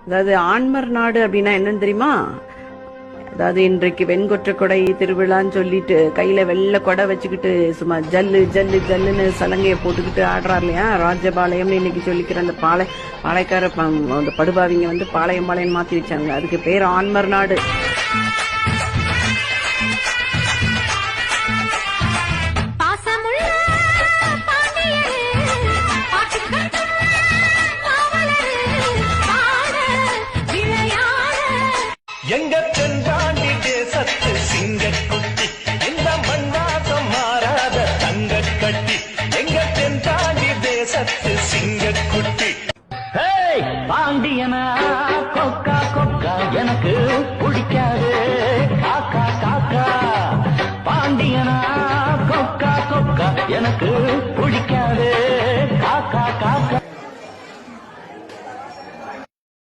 அதாவது ஆண்மர் நாடு அப்படின்னா என்னன்னு தெரியுமா? அதாவது இன்றைக்கு வெண்கொற்ற கொடை திருவிழான்னு சொல்லிட்டு கையில வெள்ளை கொடை வச்சுக்கிட்டு சும்மா ஜல்லு ஜல்லு ஜல்லுன்னு சலங்கையை போட்டுக்கிட்டு ஆடுறாரு இல்லையா, ராஜபாளையம்னு இன்னைக்கு சொல்லிக்கிற அந்த பாளையக்கார அந்த படுபாவிங்க வந்து பாளையம் பாளையம் மாத்தி வச்சாங்க. அதுக்கு பேர் ஆண்மர் நாடு. எங்க தென்பாண்டி தேசத்து சிங்கக்குட்டி, இந்த மண்ணாசம் மாறாத தங்க கட்டி. எங்க தென்பாண்டி தேசத்து சிங்கக்குட்டி. பாண்டியனா கொக்கா கொக்கா எனக்கு பிடிக்காது காக்கா காக்கா. பாண்டியனா கொக்கா கொக்கா எனக்கு பிடிக்காது.